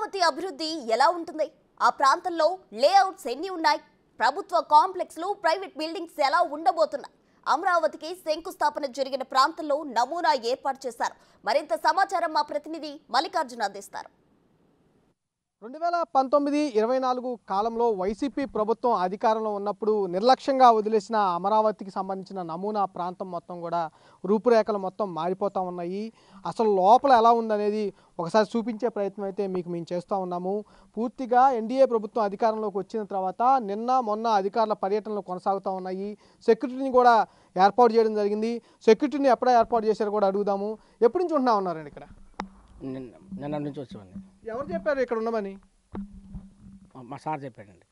అమరావతి అభివృద్ధి ఎలా ఉంటుంది? ఆ ప్రాంతంలో లేఅవుట్స్ ఎన్ని ఉన్నాయి? ప్రభుత్వ కాంప్లెక్స్లు, ప్రైవేట్ బిల్డింగ్స్ ఎలా ఉండబోతున్నాయి? అమరావతికి శంకుస్థాపన జరిగిన ప్రాంతంలో నమూనా ఏర్పాటు చేశారు. మరింత సమాచారం మా ప్రతినిధి మల్లికార్జున అందిస్తారు. 2019-24 కాలంలో వైసీపీ ప్రభుత్వం అధికారంలో ఉన్నప్పుడు నిర్లక్ష్యంగా వదిలేసిన అమరావతికి సంబంధించిన నమూనా ప్రాంతం మొత్తం కూడా రూపురేఖలు మొత్తం మారిపోతూ ఉన్నాయి. అసలు లోపల ఎలా ఉందనేది ఒకసారి చూపించే ప్రయత్నం అయితే మేము చేస్తూ ఉన్నాము. పూర్తిగా ఎన్డీఏ ప్రభుత్వం అధికారంలోకి వచ్చిన తర్వాత మొన్న అధికారుల పర్యటనలు కొనసాగుతూ ఉన్నాయి. సెక్యూరిటీని కూడా ఏర్పాటు చేయడం జరిగింది. సెక్యూరిటీని ఎప్పుడో ఏర్పాటు చేశారో కూడా అడుగుదాము. ఎప్పటి నుంచి ఉంటున్నా ఉన్నారండి ఇక్కడ? నిన్న నుంచి వచ్చామండి. ఎవరు చెప్పారు ఇక్కడ ఉండమని? మా సార్ చెప్పాడండి.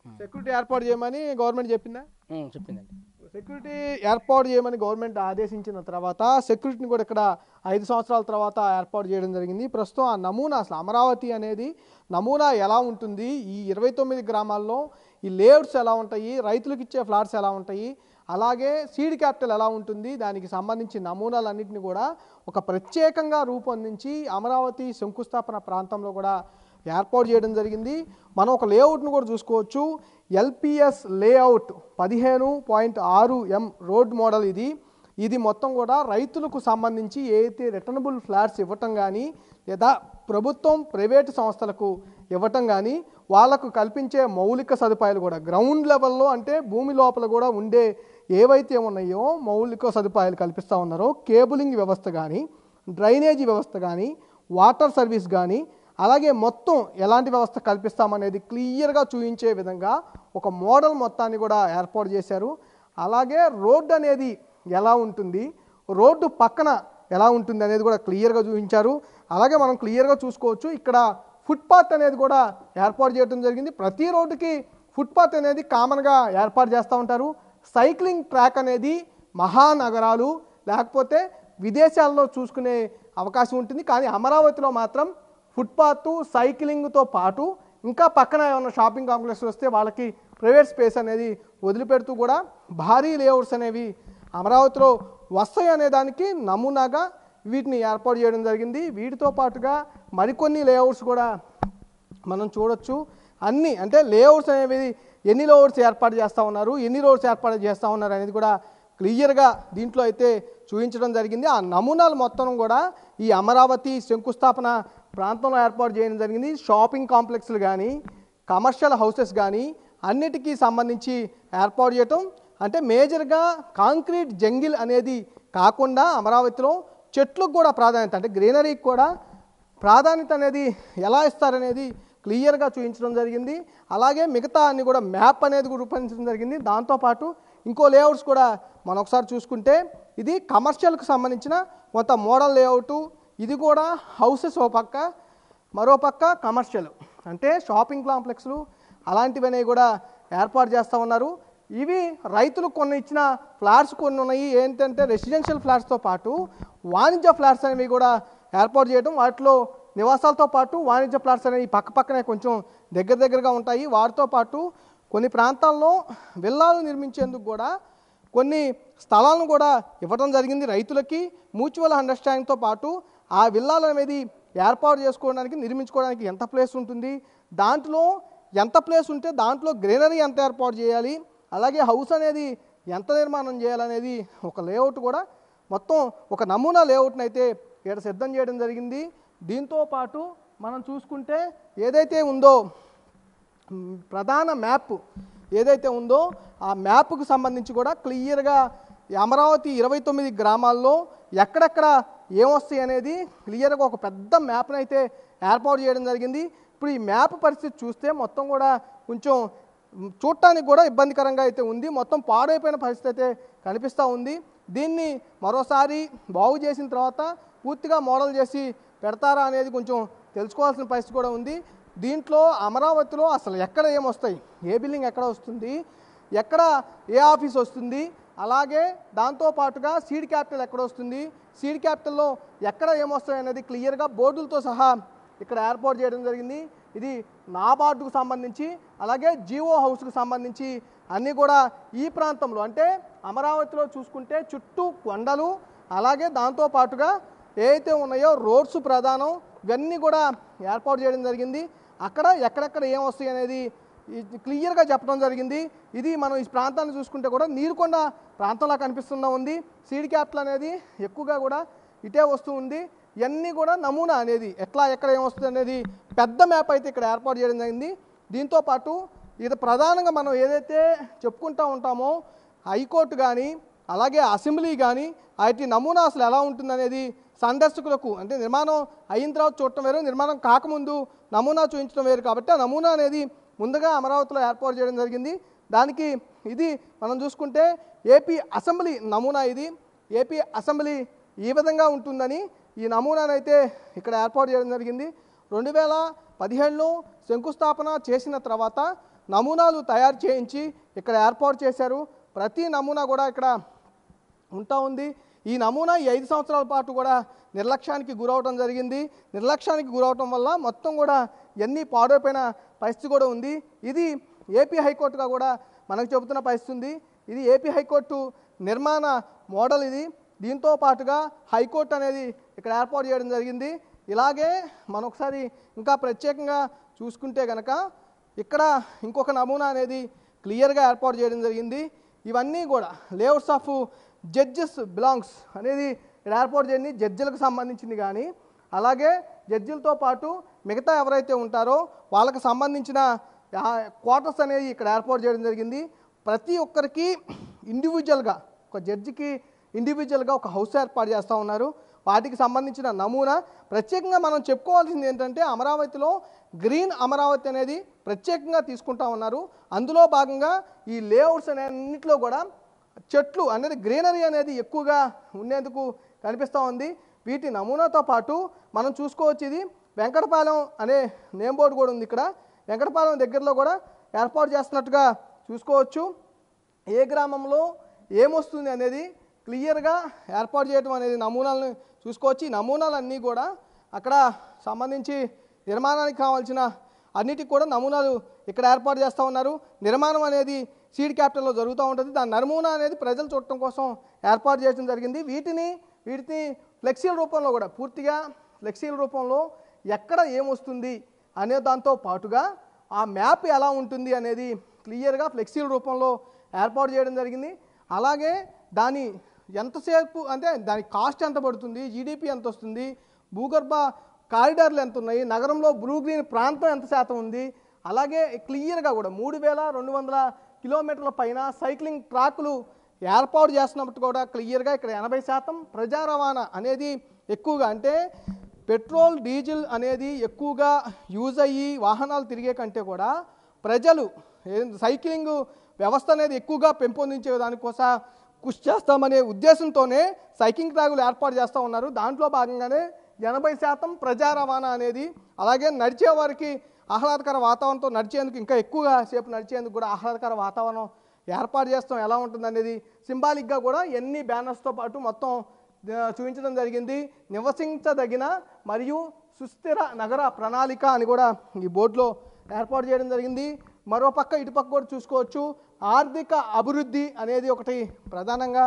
సెక్యూరిటీ ఏర్పాటు చేయమని గవర్నమెంట్ చెప్పిందా? చెప్పిందండి. సెక్యూరిటీ ఏర్పాటు చేయమని గవర్నమెంట్ ఆదేశించిన తర్వాత సెక్యూరిటీని కూడా ఇక్కడ 5 సంవత్సరాల తర్వాత ఏర్పాటు చేయడం జరిగింది. ప్రస్తుతం ఆ నమూనా, అసలు అమరావతి అనేది నమూనా ఎలా ఉంటుంది, ఈ 29 గ్రామాల్లో ఈ లేఅవుట్స్ ఎలా ఉంటాయి, రైతులకు ఇచ్చే ఫ్లాట్స్ ఎలా ఉంటాయి, అలాగే సీడ్ క్యాపిటల్ ఎలా ఉంటుంది, దానికి సంబంధించి నమూనాలన్నింటినీ కూడా ఒక ప్రత్యేకంగా రూపొందించి అమరావతి శంకుస్థాపన ప్రాంతంలో కూడా ఏర్పాటు చేయడం జరిగింది. మనం ఒక లేఅవుట్ను కూడా చూసుకోవచ్చు. LPS layout 15.6 M road model ఇది మొత్తం కూడా రైతులకు సంబంధించి ఏదైతే రిటర్నబుల్ ఫ్లాట్స్ ఇవ్వటం కానీ, లేదా ప్రభుత్వం ప్రైవేటు సంస్థలకు ఇవ్వటం కానీ, వాళ్లకు కల్పించే మౌలిక సదుపాయాలు కూడా గ్రౌండ్ లెవెల్లో, అంటే భూమి లోపల కూడా ఉండే ఏవైతే ఉన్నాయో మౌలిక సదుపాయాలు కల్పిస్తూ ఉన్నారో, కేబులింగ్ వ్యవస్థ కానీ, డ్రైనేజీ వ్యవస్థ కానీ, వాటర్ సర్వీస్ కానీ, అలాగే మొత్తం ఎలాంటి వ్యవస్థ కల్పిస్తామనేది క్లియర్గా చూపించే విధంగా ఒక మోడల్ మొత్తాన్ని కూడా ఏర్పాటు చేశారు. అలాగే రోడ్డు అనేది ఎలా ఉంటుంది, రోడ్డు పక్కన ఎలా ఉంటుంది అనేది కూడా క్లియర్గా చూపించారు. అలాగే మనం క్లియర్గా చూసుకోవచ్చు, ఇక్కడ ఫుట్పాత్ అనేది కూడా ఏర్పాటు చేయడం జరిగింది. ప్రతి రోడ్డుకి ఫుట్పాత్ అనేది కామన్గా ఏర్పాటు చేస్తూ ఉంటారు. సైక్లింగ్ ట్రాక్ అనేది మహానగరాలు లేకపోతే విదేశాల్లో చూసుకునే అవకాశం ఉంటుంది. కానీ అమరావతిలో మాత్రం ఫుట్పాత్, సైక్లింగ్తో పాటు ఇంకా పక్కన ఏమైనా షాపింగ్ కాంప్లెక్స్ వస్తే వాళ్ళకి ప్రైవేట్ స్పేస్ అనేది వదిలిపెడుతూ కూడా భారీ లేఅవుట్స్ అనేవి అమరావతిలో వస్తాయి అనే దానికి నమూనాగా వీటిని ఏర్పాటు చేయడం జరిగింది. వీటితో పాటుగా మరికొన్ని లేఅవుట్స్ కూడా మనం చూడొచ్చు. అన్నీ అంటే లేఅవుట్స్ అనేవి ఎన్ని లేఅవుట్స్ ఏర్పాటు చేస్తూ ఉన్నారు, ఎన్ని రోడ్స్ ఏర్పాటు చేస్తూ ఉన్నారు అనేది కూడా క్లియర్గా దీంట్లో అయితే చూపించడం జరిగింది. ఆ నమూనాలు మొత్తం కూడా ఈ అమరావతి శంకుస్థాపన ప్రాంతంలో ఏర్పాటు చేయడం జరిగింది. షాపింగ్ కాంప్లెక్స్లు కానీ, కమర్షియల్ హౌసెస్ కానీ అన్నిటికీ సంబంధించి ఏర్పాటు చేయటం, అంటే మేజర్గా కాంక్రీట్ జంగిల్ అనేది కాకుండా అమరావతిలో చెట్లకు కూడా ప్రాధాన్యత, అంటే గ్రీనరీకి కూడా ప్రాధాన్యత అనేది ఎలా ఇస్తారనేది క్లియర్గా చూపించడం జరిగింది. అలాగే మిగతా అన్ని కూడా మ్యాప్ అనేది కూడా రూపొందించడం జరిగింది. దాంతోపాటు ఇంకో లేఅవుట్స్ కూడా మనం ఒకసారి చూసుకుంటే, ఇది కమర్షియల్కి సంబంధించిన కొంత మోడల్ లేఅవుట్. ఇది కూడా హౌసెస్ ఓ పక్క, మరో పక్క కమర్షియల్, అంటే షాపింగ్ కాంప్లెక్స్లు అలాంటివన్నీ కూడా ఏర్పాటు చేస్తూ ఉన్నారు. ఇవి రైతులు కొన్ని ఇచ్చిన ఫ్లాట్స్ కొన్ని ఉన్నాయి. ఏంటంటే రెసిడెన్షియల్ ఫ్లాట్స్తో పాటు వాణిజ్య ఫ్లాట్స్ అనేవి కూడా ఏర్పాటు చేయడం, వాటిలో నివాసాలతో పాటు వాణిజ్య ఫ్లాట్స్ అనేవి పక్కనే కొంచెం దగ్గరగా ఉంటాయి. వాటితో పాటు కొన్ని ప్రాంతాల్లో విల్లాలు నిర్మించేందుకు కూడా కొన్ని స్థలాలను కూడా ఇవ్వడం జరిగింది రైతులకి. మ్యూచువల్ అండర్స్టాండింగ్తో పాటు ఆ విల్లాలు అనేది ఏర్పాటు చేసుకోవడానికి, నిర్మించుకోవడానికి ఎంత ప్లేస్ ఉంటుంది, దాంట్లో ఎంత ప్లేస్ ఉంటే దాంట్లో గ్రీనరీ ఎంత ఏర్పాటు చేయాలి, అలాగే హౌస్ అనేది ఎంత నిర్మాణం చేయాలనేది ఒక లేఅవుట్ కూడా మొత్తం ఒక నమూనా లేఅవుట్ని అయితే ఇక్కడ సిద్ధం చేయడం జరిగింది. దీంతో పాటు మనం చూసుకుంటే ఏదైతే ఉందో ప్రధాన మ్యాప్ ఏదైతే ఉందో ఆ మ్యాప్కు సంబంధించి కూడా క్లియర్గా అమరావతి 29 గ్రామాల్లో ఎక్కడెక్కడ ఏమొస్తాయి అనేది క్లియర్గా ఒక పెద్ద మ్యాప్ని అయితే ఏర్పాటు చేయడం జరిగింది. ఇప్పుడు ఈ మ్యాప్ పరిస్థితి చూస్తే మొత్తం కూడా కొంచెం చూడటానికి కూడా ఇబ్బందికరంగా అయితే ఉంది. మొత్తం పాడైపోయిన పరిస్థితి అయితే కనిపిస్తూ ఉంది. దీన్ని మరోసారి బాగు చేసిన తర్వాత పూర్తిగా మోడల్ చేసి పెడతారా అనేది కొంచెం తెలుసుకోవాల్సిన పరిస్థితి కూడా ఉంది. దీంట్లో అమరావతిలో అసలు ఎక్కడ ఏమొస్తాయి, ఏ బిల్డింగ్ ఎక్కడ వస్తుంది, ఎక్కడ ఏ ఆఫీస్ వస్తుంది, అలాగే దాంతోపాటుగా సీడ్ క్యాపిటల్ ఎక్కడ వస్తుంది, సీడ్ క్యాపిటల్లో ఎక్కడ ఏమొస్తాయి అనేది క్లియర్గా బోర్డులతో సహా ఇక్కడ ఏర్పాటు చేయడం జరిగింది. ఇది నాబార్డుకు సంబంధించి, అలాగే జిఓ హౌస్కు సంబంధించి అన్నీ కూడా ఈ ప్రాంతంలో, అంటే అమరావతిలో చూసుకుంటే చుట్టూ కొండలు, అలాగే దాంతోపాటుగా ఏవైతే ఉన్నాయో రోడ్స్ ప్రధానం ఇవన్నీ కూడా ఏర్పాటు చేయడం జరిగింది. అక్కడ ఎక్కడెక్కడ ఏం వస్తాయి అనేది క్లియర్గా చెప్పడం జరిగింది. ఇది మనం ఈ ప్రాంతాన్ని చూసుకుంటే కూడా నీరుకొండ ప్రాంతంలో కనిపిస్తూ ఉంది. సీడ్ క్యాపిటల్ అనేది ఎక్కువగా కూడా ఇటే వస్తూ ఉంది. ఇవన్నీ కూడా నమూనా అనేది ఎట్లా ఎక్కడ ఏమొస్తుంది అనేది పెద్ద మ్యాప్ అయితే ఇక్కడ ఏర్పాటు చేయడం జరిగింది. దీంతోపాటు ఇది ప్రధానంగా మనం ఏదైతే చెప్పుకుంటూ ఉంటామో హైకోర్టు కానీ అలాగే అసెంబ్లీ కానీ వాటి నమూనా అసలు ఎలా ఉంటుందనేది సందర్శకులకు అంటే నిర్మాణం అయిన తర్వాత చూడటం వేరు, నిర్మాణం కాకముందు నమూనా చూపించడం వేరు. కాబట్టి ఆ నమూనా అనేది ముందుగా అమరావతిలో ఏర్పాటు చేయడం జరిగింది. దానికి ఇది మనం చూసుకుంటే ఏపీ అసెంబ్లీ నమూనా. ఇది ఏపీ అసెంబ్లీ ఈ విధంగా ఉంటుందని ఈ నమూనానైతే ఇక్కడ ఏర్పాటు చేయడం జరిగింది. 2017లో శంకుస్థాపన చేసిన తర్వాత నమూనాలు తయారు చేయించి ఇక్కడ ఏర్పాటు చేశారు. ప్రతి నమూనా కూడా ఇక్కడ ఉంటా ఉంది. ఈ నమూనా ఈ 5 సంవత్సరాల పాటు కూడా నిర్లక్ష్యానికి గురవడం జరిగింది. నిర్లక్ష్యానికి గురవటం వల్ల మొత్తం కూడా ఎన్ని పాడైపోయిన పరిస్థితి కూడా ఉంది. ఇది ఏపీ హైకోర్టుగా కూడా మనకు చెబుతున్న పరిస్థితి ఉంది. ఇది ఏపీ హైకోర్టు నిర్మాణ మోడల్ ఇది. దీంతో పాటుగా హైకోర్టు అనేది ఇక్కడ ఏర్పాటు చేయడం జరిగింది. ఇలాగే మనం ఒకసారి ఇంకా ప్రత్యేకంగా చూసుకుంటే కనుక ఇక్కడ ఇంకొక నమూనా అనేది క్లియర్గా ఏర్పాటు చేయడం జరిగింది. ఇవన్నీ కూడా లేఅవుట్స్ ఆఫ్ జడ్జెస్ బిలాంగ్స్ అనేది ఇక్కడ ఏర్పాటు చేయండి. జడ్జిలకు సంబంధించింది కానీ అలాగే జడ్జిలతో పాటు మిగతా ఎవరైతే ఉంటారో వాళ్ళకి సంబంధించిన క్వార్టర్స్ అనేది ఇక్కడ ఏర్పాటు చేయడం జరిగింది. ప్రతి ఒక్కరికి ఇండివిజువల్గా ఒక జడ్జికి ఇండివిజువల్గా ఒక హౌస్ ఏర్పాటు చేస్తూ ఉన్నారు. వాటికి సంబంధించిన నమూనా ప్రత్యేకంగా మనం చెప్పుకోవాల్సింది ఏంటంటే అమరావతిలో గ్రీన్ అమరావతి అనేది ప్రత్యేకంగా తీసుకుంటా ఉన్నారు. అందులో భాగంగా ఈ లేఅవుట్స్ అన్నింటిలో కూడా చెట్లు అనేది గ్రీనరీ అనేది ఎక్కువగా ఉండేందుకు కనిపిస్తూ ఉంది. వీటి నమూనాతో పాటు మనం చూసుకోవచ్చు ఇది వెంకటపాలెం అనే నేమ్ బోర్డు కూడా ఉంది. ఇక్కడ వెంకటపాలెం దగ్గరలో కూడా ఏర్పాటు చేస్తున్నట్టుగా చూసుకోవచ్చు. ఏ గ్రామంలో ఏమొస్తుంది అనేది క్లియర్గా ఏర్పాటు చేయడం అనేది నమూనాలను చూసుకోవచ్చు. ఈ నమూనాలన్నీ కూడా అక్కడ సంబంధించి నిర్మాణానికి కావాల్సిన అన్నిటికి కూడా నమూనాలు ఇక్కడ ఏర్పాటు చేస్తూ ఉన్నారు. నిర్మాణం అనేది సీడ్ క్యాపిటల్లో జరుగుతూ ఉంటుంది. దాని నమూనా అనేది ప్రజలు చూడటం కోసం ఏర్పాటు చేయడం జరిగింది. వీటిని ఫ్లెక్సీల రూపంలో కూడా పూర్తిగా ఫ్లెక్సీల రూపంలో ఎక్కడ ఏమొస్తుంది అనే దాంతో పాటుగా ఆ మ్యాప్ ఎలా ఉంటుంది అనేది క్లియర్గా ఫ్లెక్సీల రూపంలో ఏర్పాటు చేయడం జరిగింది. అలాగే దాని ఎంతసేపు అంటే దాని కాస్ట్ ఎంత పడుతుంది, జీడిపి ఎంత వస్తుంది, భూగర్భ కారిడార్లు ఎంత ఉన్నాయి, నగరంలో బ్లూ గ్రీన్ ప్రాంతం ఎంత శాతం ఉంది, అలాగే క్లియర్గా కూడా 3200 కిలోమీటర్ల పైన సైక్లింగ్ ట్రాక్లు ఏర్పాటు చేస్తున్నప్పుడు కూడా క్లియర్గా ఇక్కడ 80% ప్రజా రవాణా అనేది ఎక్కువగా అంటే పెట్రోల్ డీజిల్ అనేది ఎక్కువగా యూజ్ అయ్యి వాహనాలు తిరిగే కంటే కూడా ప్రజలు సైక్లింగ్ వ్యవస్థ అనేది ఎక్కువగా పెంపొందించే దానికోసం కృషి చేస్తామనే ఉద్దేశంతోనే సైక్లింగ్ ట్రాకులు ఏర్పాటు చేస్తూ ఉన్నారు. దాంట్లో భాగంగానే 80% ప్రజా రవాణా అనేది అలాగే నడిచే వారికి ఆహ్లాదకర వాతావరణంతో నడిచేందుకు ఇంకా ఎక్కువగా సేపు నడిచేందుకు కూడా ఆహ్లాదకర వాతావరణం ఏర్పాటు చేస్తాం ఎలా ఉంటుంది అనేది సింబాలిక్గా కూడా ఎన్ని బ్యానర్స్తో పాటు మొత్తం చూపించడం జరిగింది. నివసించదగిన మరియు సుస్థిర నగర ప్రణాళిక అని కూడా ఈ బోర్డులో ఏర్పాటు చేయడం జరిగింది. మరోపక్క ఇటుపక్క కూడా చూసుకోవచ్చు ఆర్థిక అభివృద్ధి అనేది ఒకటి ప్రధానంగా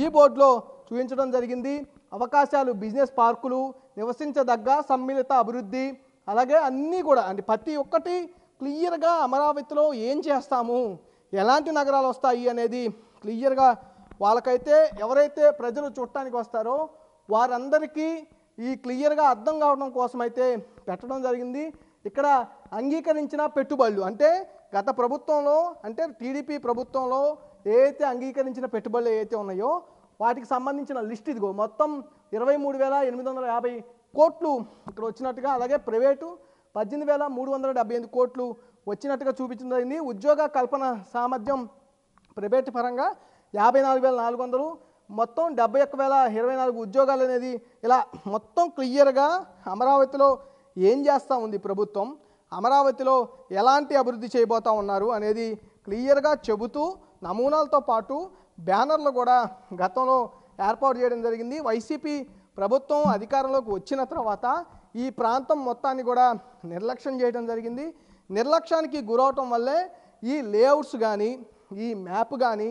ఈ బోర్డులో చూపించడం జరిగింది. అవకాశాలు, బిజినెస్ పార్కులు, నివసించదగ్గ సమ్మిళిత అభివృద్ధి అలాగే అన్నీ కూడా అంటే ప్రతి ఒక్కటి క్లియర్గా అమరావతిలో ఏం చేస్తాము, ఎలాంటి నగరాలు వస్తాయి అనేది క్లియర్గా వాళ్ళకైతే ఎవరైతే ప్రజలు చూడటానికి వస్తారో వారందరికీ ఈ క్లియర్గా అర్థం కావడం కోసమైతే పెట్టడం జరిగింది. ఇక్కడ అంగీకరించిన పెట్టుబడులు అంటే గత ప్రభుత్వంలో అంటే టీడీపీ ప్రభుత్వంలో ఏదైతే అంగీకరించిన పెట్టుబడులు ఏవైతే ఉన్నాయో వాటికి సంబంధించిన లిస్ట్ ఇదిగో మొత్తం 23,850 కోట్లు ఇక్కడ వచ్చినట్టుగా అలాగే ప్రైవేటు 18,378 కోట్లు వచ్చినట్టుగా చూపించడం జరిగింది. ఉద్యోగ కల్పన సామర్థ్యం ప్రైవేటు పరంగా 54,400 మొత్తం 71,024 ఉద్యోగాలు అనేది ఇలా మొత్తం క్లియర్గా అమరావతిలో ఏం చేస్తూ ఉంది ప్రభుత్వం, అమరావతిలో ఎలాంటి అభివృద్ధి చేయబోతూ ఉన్నారు అనేది క్లియర్గా చెబుతూ నమూనాలతో పాటు బ్యానర్లు కూడా గతంలో ఏర్పాటు చేయడం జరిగింది. వైసీపీ ప్రభుత్వం అధికారంలోకి వచ్చిన తర్వాత ఈ ప్రాంతం మొత్తాన్ని కూడా నిర్లక్ష్యం చేయడం జరిగింది. నిర్లక్ష్యానికి గురవటం వల్లే ఈ లేఅవుట్స్ కానీ ఈ మ్యాప్ కానీ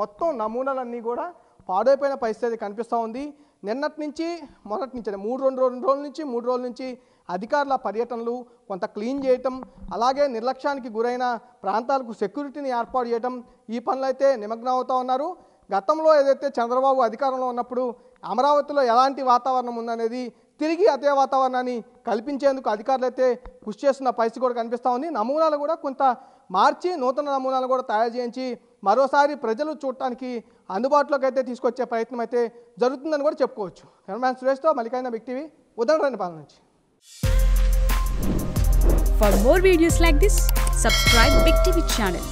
మొత్తం నమూనాలన్నీ కూడా పాడైపోయిన పరిస్థితి కనిపిస్తూ ఉంది. మొన్నటి నుంచి 3 రోజుల నుంచి అధికారుల పర్యటనలు, కొంత క్లీన్ చేయటం, అలాగే నిర్లక్ష్యానికి గురైన ప్రాంతాలకు సెక్యూరిటీని ఏర్పాటు చేయటం, ఈ పనులైతే నిమగ్నం అవుతూ ఉన్నారు. గతంలో ఏదైతే చంద్రబాబు అధికారంలో ఉన్నప్పుడు అమరావతిలో ఎలాంటి వాతావరణం ఉందనేది తిరిగి అదే వాతావరణాన్ని కల్పించేందుకు అధికారులు అయితే కృషి చేస్తున్న పరిస్థితి కూడా కనిపిస్తూ ఉంది. నమూనాలు కూడా కొంత మార్చి నూతన నమూనాలు కూడా తయారు చేయించి మరోసారి ప్రజలు చూడటానికి అందుబాటులోకి అయితే తీసుకొచ్చే ప్రయత్నం అయితే జరుగుతుందని కూడా చెప్పుకోవచ్చు. కెమెరామ్యాన్ సురేష్తో మల్లికార్జున, బిగ్ టీవీ, ఉదయనిపాలెం నుంచి. For more videos like this, subscribe Big TV channel.